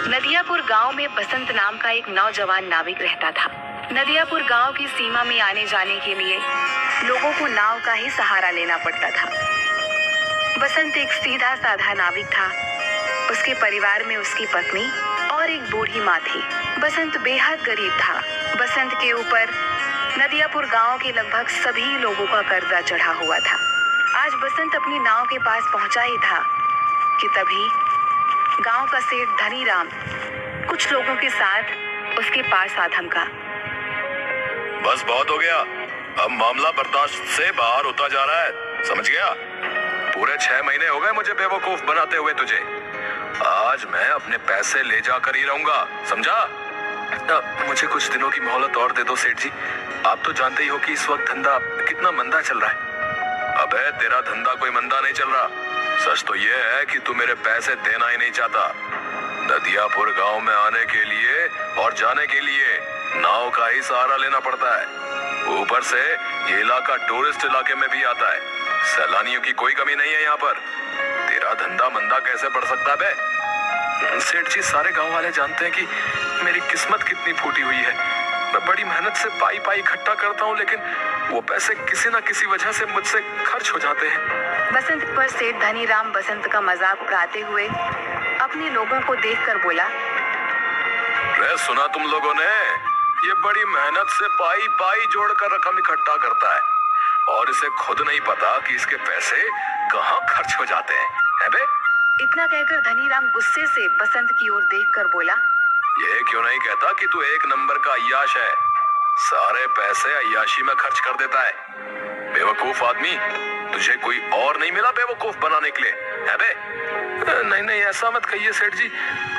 नदियापुर गांव में बसंत नाम का एक नौजवान नाविक रहता था। नदियापुर गांव की सीमा में आने जाने के लिए लोगों को नाव का ही सहारा लेना पड़ता था। बसंत एक सीधा साधा नाविक था। उसके परिवार में उसकी पत्नी और एक बूढ़ी माँ थी। बसंत बेहद गरीब था। बसंत के ऊपर नदियापुर गांव के लगभग सभी लोगों का कर्जा चढ़ा हुआ था। आज बसंत अपनी नाव के पास पहुंचा ही था कि तभी गांव का सेठ धनीराम कुछ लोगों के साथ उसके पास आ धमका। बस बहुत हो गया, अब मामला बर्दाश्त से बाहर होता जा रहा है, समझ गया? पूरे 6 महीने हो गए मुझे बेवकूफ बनाते हुए तुझे। आज मैं अपने पैसे ले जाकर ही रहूंगा, समझा? मुझे कुछ दिनों की मोहलत और दे दो सेठ जी। आप तो जानते ही हो कि इस वक्त धंधा कितना मंदा चल रहा है। अबे तेरा धंधा कोई मंदा नहीं चल रहा। सच तो ये है कि तू मेरे पैसे देना ही नहीं चाहता। नदियापुर गांव में आने के लिए और जाने के लिए नाव का ही सहारा लेना पड़ता है। ऊपर से ये इलाका टूरिस्ट इलाके में भी आता है। सैलानियों की कोई कमी नहीं है यहाँ पर। तेरा धंधा मंदा कैसे बढ़ सकता है बे? सेठ जी, सारे गांव वाले जानते हैं कि मेरी किस्मत कितनी फूटी हुई है। मैं बड़ी मेहनत से पाई पाई इकट्ठा करता हूँ, लेकिन वो पैसे किसी न किसी वजह से मुझसे खर्च हो जाते हैं। बसंत पर सेठ धनीराम बसंत का मजाक उड़ाते हुए अपने लोगों को देखकर बोला। रे सुना तुम लोगों ने? ये बड़ी मेहनत से पाई पाई जोड़कर रकम इकट्ठा करता है और इसे खुद नहीं पता कि इसके पैसे कहाँ खर्च हो जाते हैं बे? इतना कहकर धनीराम गुस्से से बसंत की ओर देखकर बोला। ये क्यों नहीं कहता कि तू एक नंबर का अय्याश है? सारे पैसे अय्याशी में खर्च कर देता है। बेवकूफ आदमी, तुझे कोई और नहीं मिला बेवकूफ बनाने के लिए, है बे? नहीं नहीं, ऐसा मत कहिए सेठ जी।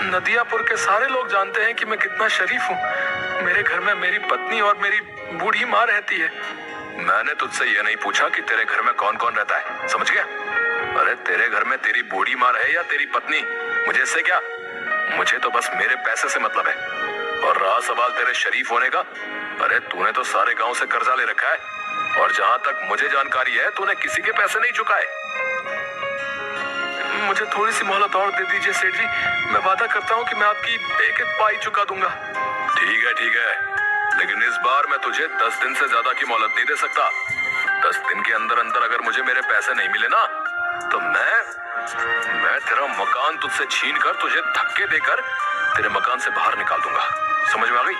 नदियापुर के सारे लोग जानते हैं कि मैं कितना शरीफ हूँ। मेरे घर में मेरी पत्नी और मेरी बूढ़ी माँ रहती है। मैंने तुझसे ये नहीं पूछा कि तेरे घर में कौन कौन रहता है, समझ गया? अरे तेरे घर में तेरी बूढ़ी माँ रहे या तेरी पत्नी, मुझे इससे क्या? मुझे तो बस मेरे पैसे से मतलब है। और रहा सवाल तेरे शरीफ होने का, अरे तूने तो सारे गांव से कर्जा ले रखा है और जहां तक मुझे जानकारी है तूने किसी के पैसे नहीं चुकाए। मुझे थोड़ी सी मोहलत और दे दीजिए सेठ जी। मैं वादा करता हूँ कि मैं आपकी एक एक पाई चुका दूंगा। ठीक है, लेकिन इस बार मैं तुझे 10 दिन से ज्यादा की मोहलत नहीं दे सकता। 10 दिन के अंदर अंदर अगर मुझे मेरे पैसे नहीं मिले ना, तो मैं तेरा मकान तुझसे छीन कर तुझे धक्के देकर तेरे मकान से बाहर निकाल दूंगा। समझ में आ गई?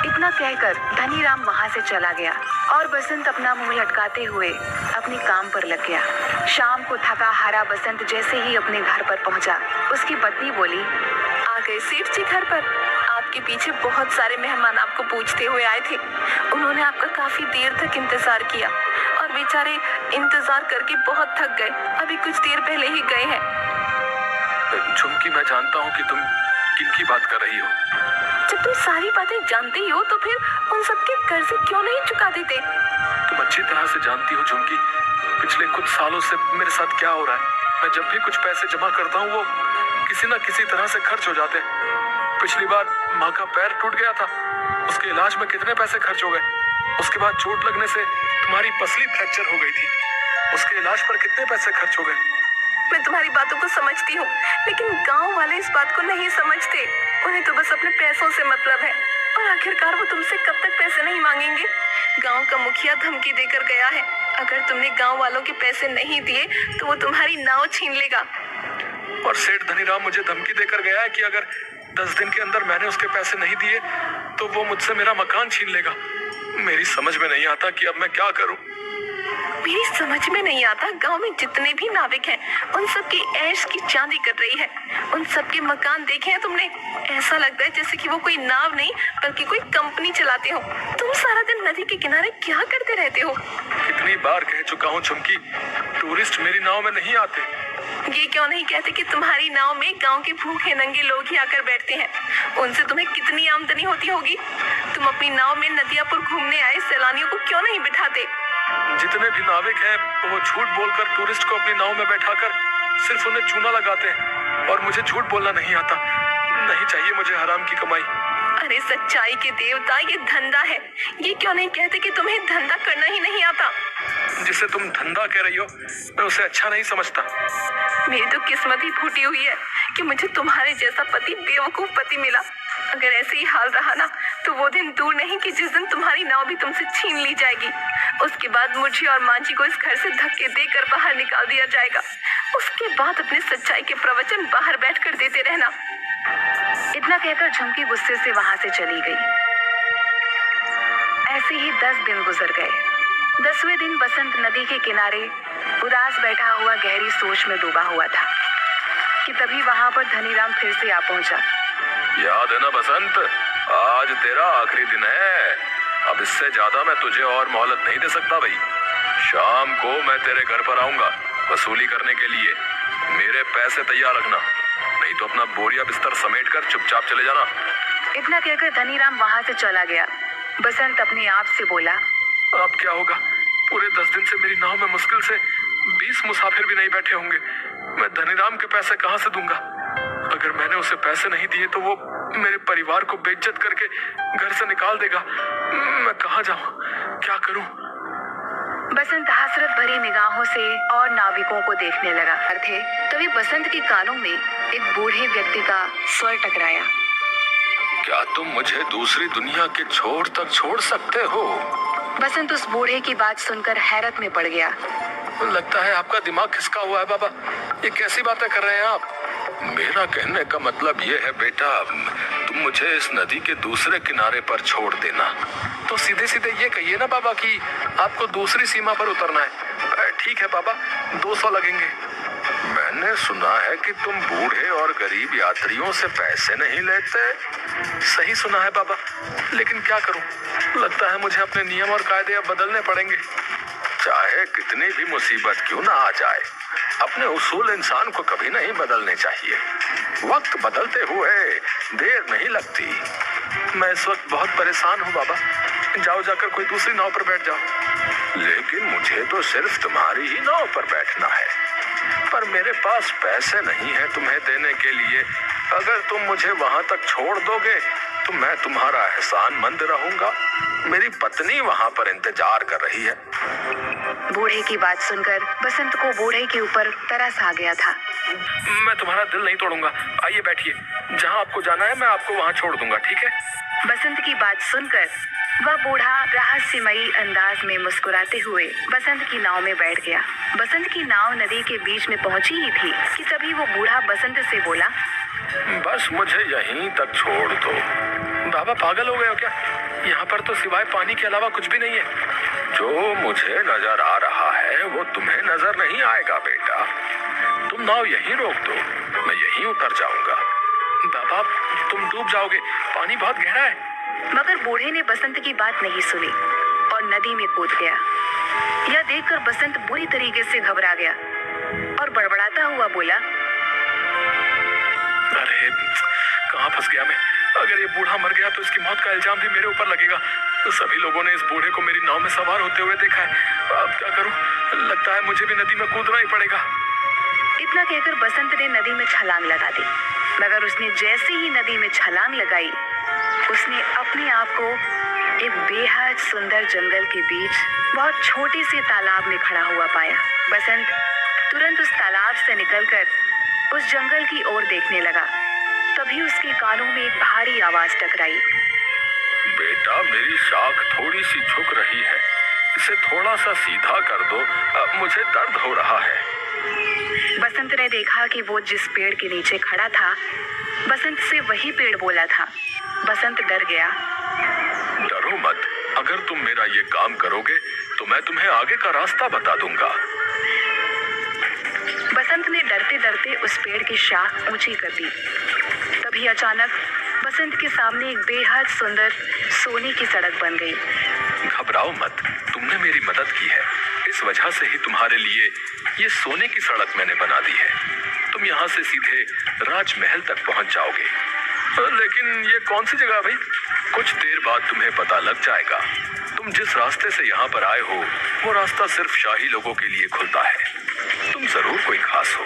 इतना कहकर धनीराम वहां से चला गया और बसंत अपना मुंह लटकाते हुए अपने काम पर लग गया। शाम को थका हारा बसंत जैसे ही अपने घर पर पहुंचा, उसकी पत्नी बोली। आ गए सेठ जी घर पर। आपके पीछे बहुत सारे मेहमान आपको पूछते हुए आए थे। उन्होंने आपका काफी देर तक इंतजार किया और बेचारे इंतजार करके बहुत थक गए। अभी कुछ देर पहले ही गए हैं। झुमकी, मैं जानता हूँ कि तुम किनकी बात कर रही हो। जब तुम सारी बातें जानते ही हो तो फिर उन सबके कर्जे क्यों नहीं चुका देते? तुम अच्छी तरह से जानती हो झुमकी, पिछले कुछ सालों से मेरे साथ क्या हो रहा है। मैं जब भी कुछ पैसे जमा करता हूँ वो किसी न किसी तरह से खर्च हो जाते हैं। पिछली बार माँ का पैर टूट गया था, उसके इलाज में कितने पैसे खर्च हो गए। उसके बाद चोट लगने से तुम्हारी पसली फ्रैक्चर हो गई थी, उसके इलाज पर कितने पैसे खर्च हो गए। मैं तुम्हारी बातों को समझती हूँ, लेकिन गांव वाले इस बात को नहीं समझते। उन्हें तो बस अपने पैसों से मतलब है और आखिरकार वो तुमसे कब तक पैसे नहीं मांगेंगे। गांव का मुखिया धमकी देकर गया है, अगर तुमने गांव वालों के पैसे नहीं दिए तो वो तुम्हारी नाव छीन लेगा। और सेठ धनीराम मुझे धमकी देकर गया है कि अगर 10 दिन के अंदर मैंने उसके पैसे नहीं दिए तो वो मुझसे मेरा मकान छीन लेगा। मेरी समझ में नहीं आता कि अब मैं क्या करूं। मेरी समझ में नहीं आता, गांव में जितने भी नाविक हैं उन सब की ऐश की चांदी कर रही है। उन सब के मकान देखे हैं तुमने? ऐसा लगता है जैसे कि वो कोई नाव नहीं बल्कि कोई कंपनी चलाते हो। तुम सारा दिन नदी के किनारे क्या करते रहते हो? कितनी बार कह चुका हूँ झुमकी, टूरिस्ट मेरी नाव में नहीं आते। ये क्यों नहीं कहते कि तुम्हारी नाव में गांव के भूखे नंगे लोग ही आकर बैठते हैं? उनसे तुम्हें कितनी आमदनी होती होगी। तुम अपनी नाव में नदियापुर घूमने आए सैलानियों को क्यों नहीं बिठाते? जितने भी नाविक हैं वो झूठ बोलकर टूरिस्ट को अपनी नाव में बैठाकर सिर्फ उन्हें चूना लगाते हैं और मुझे झूठ बोलना नहीं आता। नहीं चाहिए मुझे हराम की कमाई। अरे सच्चाई के देवता, ये धंधा है। ये क्यों नहीं कहते कि तुम्हें धंधा करना ही नहीं आता? जिसे तुम धंधा कह रही हो मैं उसे अच्छा नहीं समझता। मेरी तो किस्मत ही फूटी हुई है कि मुझे तुम्हारे जैसा पति, बेवकूफ पति मिला। अगर ऐसे ही हाल रहा ना तो वो दिन दूर नहीं कि जिस दिन तुम्हारी नाव भी तुमसे छीन ली जाएगी। उसके बाद मुझे और माँ जी को इस घर से धक्के देकर बाहर निकाल दिया जाएगा। उसके बाद अपने सच्चाई के प्रवचन बाहर बैठकर देते रहना। इतना कहकर झुमकी गुस्से से वहां से चली गई। ऐसे ही 10 दिन गुजर गए। 10वें दिन बसंत नदी के किनारे उदास बैठा हुआ गहरी सोच में डूबा हुआ था कि तभी वहां पर धनीराम फिर से आ पहुंचा। याद है ना बसंत, आज तेरा आखिरी दिन है। अब इससे ज्यादा मैं तुझे और मोहलत नहीं दे सकता भाई। शाम को मैं तेरे घर पर आऊंगा वसूली करने के लिए। मेरे पैसे तैयार रखना, नहीं तो अपना बोरिया बिस्तर समेटकर चुपचाप चले जाना। इतना कहकर धनीराम वहां से चला गया। बसंत अपने आप से बोला, अब क्या होगा? पूरे 10 दिन से मेरी नाव में मुश्किल से 20 मुसाफिर भी नहीं बैठे होंगे। मैं धनीराम के पैसे कहाँ से दूंगा? अगर मैंने उसे पैसे नहीं दिए तो वो मेरे परिवार को बेइज्जत करके घर से निकाल देगा। मैं कहाँ जाऊँ, क्या करूँ? बसंत हसरत भरी निगाहों से और नाविकों को देखने लगा थे। तभी बसंत के कानों में एक बूढ़े व्यक्ति का स्वर टकराया। क्या तुम मुझे दूसरी दुनिया के छोर तक छोड़ सकते हो? बसंत उस बूढ़े की बात सुनकर हैरत में पड़ गया। लगता है आपका दिमाग खिसका हुआ है बाबा। ये कैसी बातें कर रहे हैं आप? मेरा कहने का मतलब ये है बेटा, तुम मुझे इस नदी के दूसरे किनारे पर छोड़ देना। तो सीधे सीधे ये कहिए ना बाबा कि आपको दूसरी सीमा पर उतरना है। ठीक है बाबा, 200 लगेंगे। मैंने सुना है कि तुम बूढ़े और गरीब यात्रियों से पैसे नहीं लेते। सही सुना है बाबा, लेकिन क्या करूं? लगता है मुझे अपने नियम और कायदे अब बदलने पड़ेंगे। चाहे कितनी भी मुसीबत क्यों ना आ जाए, अपने उसूल इंसान को कभी नहीं बदलने चाहिए। वक्त बदलते हुए देर नहीं लगती। मैं इस वक्त बहुत परेशान हूँ बाबा। जाओ जाकर कोई दूसरी नाव पर बैठ जाओ। लेकिन मुझे तो सिर्फ तुम्हारी ही नाव पर बैठना है, पर मेरे पास पैसे नहीं है तुम्हें देने के लिए। अगर तुम मुझे वहां तक छोड़ दोगे तो मैं तुम्हारा एहसानमंद रहूंगा। मेरी पत्नी वहां पर इंतजार कर रही है। बूढ़े की बात सुनकर बसंत को बूढ़े के ऊपर तरस आ गया था। मैं तुम्हारा दिल नहीं तोड़ूंगा। आइए बैठिए, जहां आपको जाना है मैं आपको वहां छोड़ दूंगा, ठीक है? बसंत की बात सुनकर वह बूढ़ा रहस्यमयी अंदाज में मुस्कुराते हुए बसंत की नाव में बैठ गया। बसंत की नाव नदी के बीच में पहुंची ही थी कि तभी वो बूढ़ा बसंत से बोला, बस मुझे यहीं तक छोड़ दो। बाबा पागल हो गए हो क्या? यहाँ पर तो सिवाय पानी के अलावा कुछ भी नहीं है। जो मुझे नजर आ रहा है वो तुम्हें नजर नहीं आएगा बेटा। तुम नाव यहीं रोक दो, मैं यहीं उतर जाऊंगा। बाबा तुम डूब जाओगे, पानी बहुत गहरा है। मगर बूढ़े ने बसंत की बात नहीं सुनी और नदी में कूद गया। यह देखकर बसंत बुरी तरीके से घबरा गया और बड़बड़ाता हुआ बोला, अरे कहाँ फंस गया मैं? अगर ये बूढ़ा मर गया तो इसकी मौत का इल्जाम भी मेरे ऊपर लगेगा। तो सभी लोगों ने इस बूढ़े को मेरी नाव में सवार होते हुए देखा है। अब क्या करूं? लगता है मुझे भी नदी में कूदना ही पड़ेगा। इतना कहकर बसंत ने नदी में छलांग लगा दी। मगर उसने जैसे ही नदी में छलांग लगाई, उसने अपने आप को एक बेहद सुंदर जंगल के बीच बहुत छोटे से तालाब में खड़ा हुआ पाया। बसंत तुरंत उस तालाब से निकलकर उस जंगल की ओर देखने लगा। तभी उसके कानों में एक भारी आवाज टकराई। बेटा मेरी शाख थोड़ी सी झुक रही है, इसे थोड़ा सा सीधा कर दो, अब मुझे दर्द हो रहा है। बसंत ने देखा कि वो जिस पेड़ के नीचे खड़ा था, बसंत से वही पेड़ बोला था। बसंत डर गया। डरो मत, अगर तुम मेरा ये काम करोगे तो मैं तुम्हें आगे का रास्ता बता दूंगा। बसंत ने डरते डरते उस पेड़ की शाख ऊंची कर दी। तभी अचानक बसंत के सामने एक बेहद सुंदर सोने की सड़क बन गई। घबराओ मत, तुमने मेरी मदद की है, इस वजह से ही तुम्हारे लिए ये सोने की सड़क मैंने बना दी है। तुम यहाँ से सीधे राजमहल तक पहुँच जाओगे। लेकिन ये कौन सी जगह भाई? कुछ देर बाद तुम्हें पता लग जाएगा। तुम जिस रास्ते से यहाँ पर आए हो वो रास्ता सिर्फ शाही लोगों के लिए खुलता है। तुम जरूर कोई खास हो।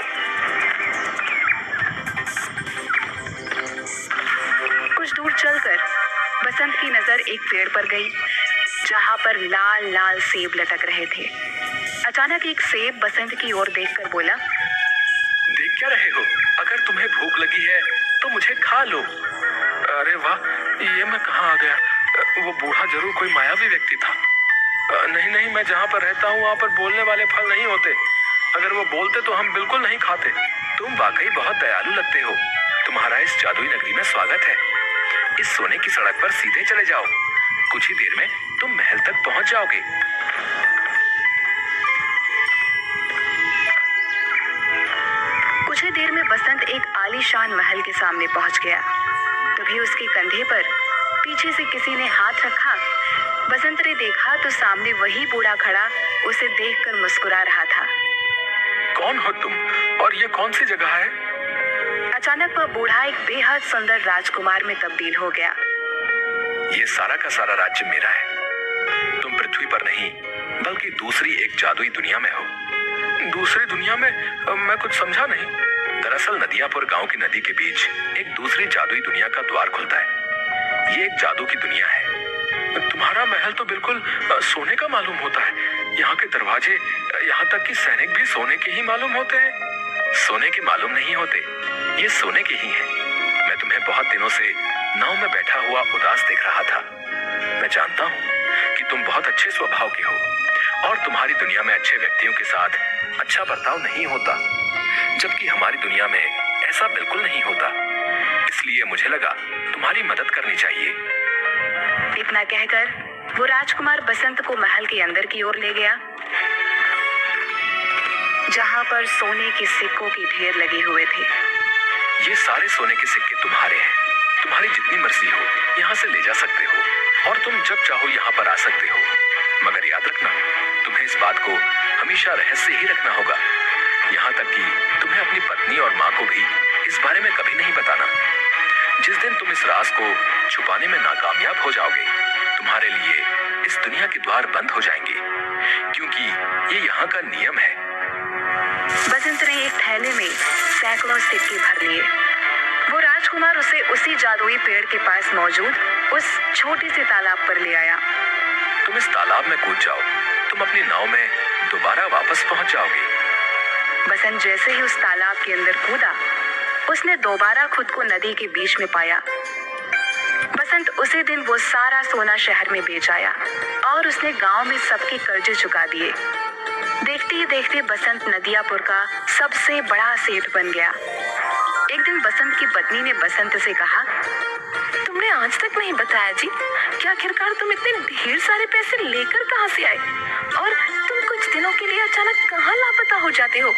कुछ दूर चलकर बसंत की नजर एक पेड़ पर गई जहां पर लाल लाल सेब लटक रहे थे। अचानक एक सेब बसंत की ओर देखकर बोला, देख क्या रहे हो? अगर तुम्हें भूख लगी है तो मुझे खा लो। अरे वाह, ये मैं कहाँ आ गया? वो बूढ़ा जरूर कोई मायावी व्यक्ति था। नहीं, मैं जहाँ पर रहता हूँ वहाँ पर बोलने वाले फल नहीं होते। अगर वो बोलते तो हम बिल्कुल नहीं खाते। तुम वाकई बहुत दयालु लगते हो। तुम्हारा इस जादुई नगरी में स्वागत है। इस सोने की सड़क पर सीधे चले जाओ। कुछ ही देर में तुम महल तक पहुंच जाओगे। कुछ ही देर में बसंत एक आलीशान महल के सामने पहुंच गया। तभी उसके कंधे पर पीछे से किसी ने हाथ रखा। बसंत ने देखा तो सामने वही बूढ़ा खड़ा उसे देखकर मुस्कुरा रहा था। कौन हो तुम और ये कौन सी जगह है? अचानक वह बूढ़ा एक बेहद सुंदर राजकुमार में तब्दील हो गया। ये सारा का सारा राज्य मेरा है। तुम पृथ्वी पर नहीं बल्कि दूसरी एक जादुई दुनिया में हो। दूसरी दुनिया में? मैं कुछ समझा नहीं। दरअसल नदियापुर गांव की नदी के बीच एक दूसरी जादुई दुनिया का द्वार खुलता है। ये एक जादू की दुनिया है। तुम्हारा महल तो बिल्कुल सोने का मालूम होता है। यहाँ के दरवाजे, यहाँ तक कि सैनिक भी सोने के ही मालूम होते हैं। सोने के मालूम नहीं होते, ये सोने के ही हैं। मैं तुम्हें बहुत दिनों से नाव में बैठा हुआ उदास देख रहा था। मैं जानता हूँ कि तुम बहुत अच्छे स्वभाव के हो और तुम्हारी दुनिया में अच्छे व्यक्तियों के साथ अच्छा बर्ताव नहीं होता, जबकि हमारी दुनिया में ऐसा बिल्कुल नहीं होता। इसलिए मुझे लगा तुम्हारी मदद करनी चाहिए। इतना कहकर वो राजकुमार बसंत को महल के अंदर की ओर ले गया, जहां पर सोने के सिक्कों की ढेर लगे हुए थे। ये सारे सोने के सिक्के तुम्हारे हैं। तुम्हारी जितनी मर्जी हो यहाँ से ले जा सकते हो और तुम जब चाहो यहाँ पर आ सकते हो। मगर याद रखना, तुम्हें इस बात को हमेशा रहस्य ही रखना होगा। यहाँ तक कि तुम्हें अपनी पत्नी और माँ को भी इस बारे में कभी नहीं बताना। जिस दिन तुम इस राज को छुपाने में नाकामयाब हो जाओगे, तुम्हारे लिए इस दुनिया के द्वार बंद हो जाएंगे, क्योंकि ये यहाँ का नियम है। बसंत ने एक थैले में सैकड़ों सिक्के भर लिए। वो राजकुमार उसे उसी जादुई पेड़ के पास मौजूद उस छोटे से तालाब पर ले आया। तुम इस तालाब में कूद जाओ, तुम अपनी नाव में दोबारा वापस पहुंच जाओगे। बसंत जैसे ही उस तालाब के अंदर कूदा, उसने दोबारा खुद को नदी के बीच में पाया। बसंत उसी दिन वो सारा सोना शहर में बेच आया और उसने गांव में सबके कर्जे चुका दिए। देखते ही देखते बसंत नदियापुर का सबसे बड़ा सेठ बन गया। एक दिन बसंत की पत्नी ने बसंत से कहा, तुमने आज तक नहीं बताया जी कि आखिरकार तुम इतने ढेर सारे पैसे लेकर कहाँ से आए और तुम कुछ दिनों के लिए अचानक कहाँ लापता हो जाते हो?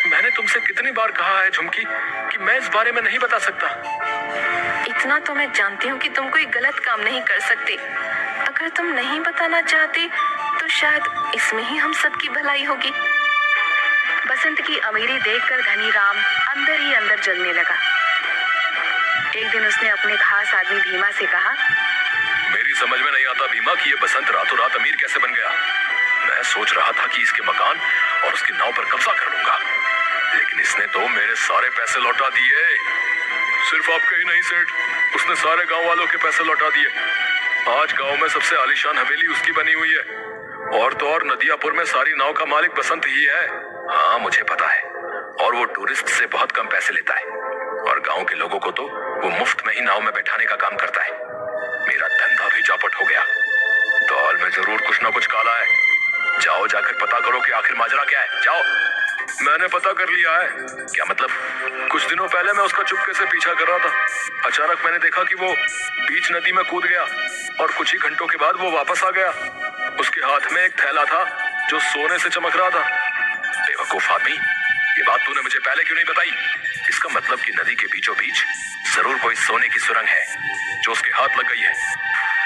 मैंने तुमसे कितनी बार कहा है झुमकी कि मैं इस बारे में नहीं बता सकता। इतना तो मैं जानती हूँ कि तुम कोई गलत काम नहीं कर सकते। अगर तुम नहीं बताना चाहते तो शायद इसमें ही हम सबकी भलाई होगी। बसंत की अमीरी देखकर धनी राम अंदर ही अंदर जलने लगा। एक दिन उसने अपने खास आदमी भीमा से कहा, मेरी समझ में नहीं आता भीमा कि ये बसंत रातों रात अमीर कैसे बन गया। मैं सोच रहा था कि इसके मकान और उसकी नाव पर कब्जा कर लूंगा, लेकिन इसने तो मेरे सारे पैसे लौटा दिए। सिर्फ आपके ही नहीं सेठ, उसने सारे गांव वालों के पैसे लौटा दिए। आज गांव में सबसे आलीशान हवेली उसकी बनी हुई है, और तो और नदियापुर में सारी नाव का मालिक बसंत ही है। हाँ मुझे पता है, और वो टूरिस्ट से बहुत कम पैसे लेता है, और गांव के लोगों को तो वो मुफ्त में ही नाव में बैठाने का काम करता है। मेरा धंधा भी चौपट हो गया। दाल में जरूर कुछ ना कुछ काला है। जाओ जाकर पता करो कि आखिर माजरा क्या है। जाओ। मैंने पता कर लिया है। क्या मतलब? कुछ दिनों पहले मैं उसका चुपके से पीछा कर रहा था। अचानक मैंने देखा कि वो बीच नदी में कूद गया और कुछ ही घंटों के बाद वो वापस आ गया। उसके हाथ में एक थैला था जो सोने से चमक रहा था। बेवकूफ आदमी, ये बात तूने मुझे पहले क्यों नहीं बताई? इसका मतलब कि नदी के बीचों बीच जरूर कोई सोने की सुरंग है जो उसके हाथ लग गई है।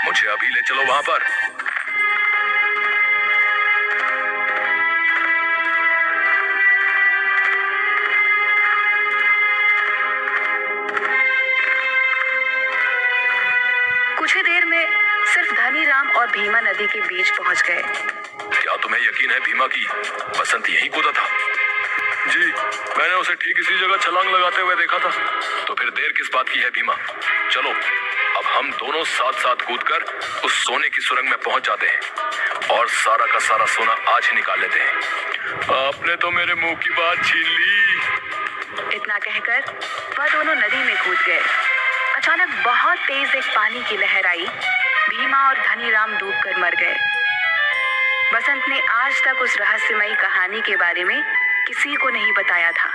मुझे अभी ले चलो वहां पर। कुछ ही देर में सिर्फ धनी राम और भीमा नदी के बीच पहुंच गए। क्या तुम्हें यकीन है भीमा की बसंत यहीं कूदा था? जी, मैंने उसे ठीक इसी जगह छलांग लगाते हुए देखा था। तो फिर देर किस बात की है भीमा? चलो अब हम दोनों साथ साथ कूदकर उस सोने की सुरंग में पहुंच जाते हैं और सारा का सारा सोना आज ही निकाल लेते हैं। आपने तो मेरे मुंह की बात छीन ली। इतना कहकर वह दोनों नदी में कूद गए। अचानक बहुत तेज एक पानी की लहर आई। भीमा और धनीराम डूबकर मर गए। बसंत ने आज तक उस रहस्यमयी कहानी के बारे में किसी को नहीं बताया था।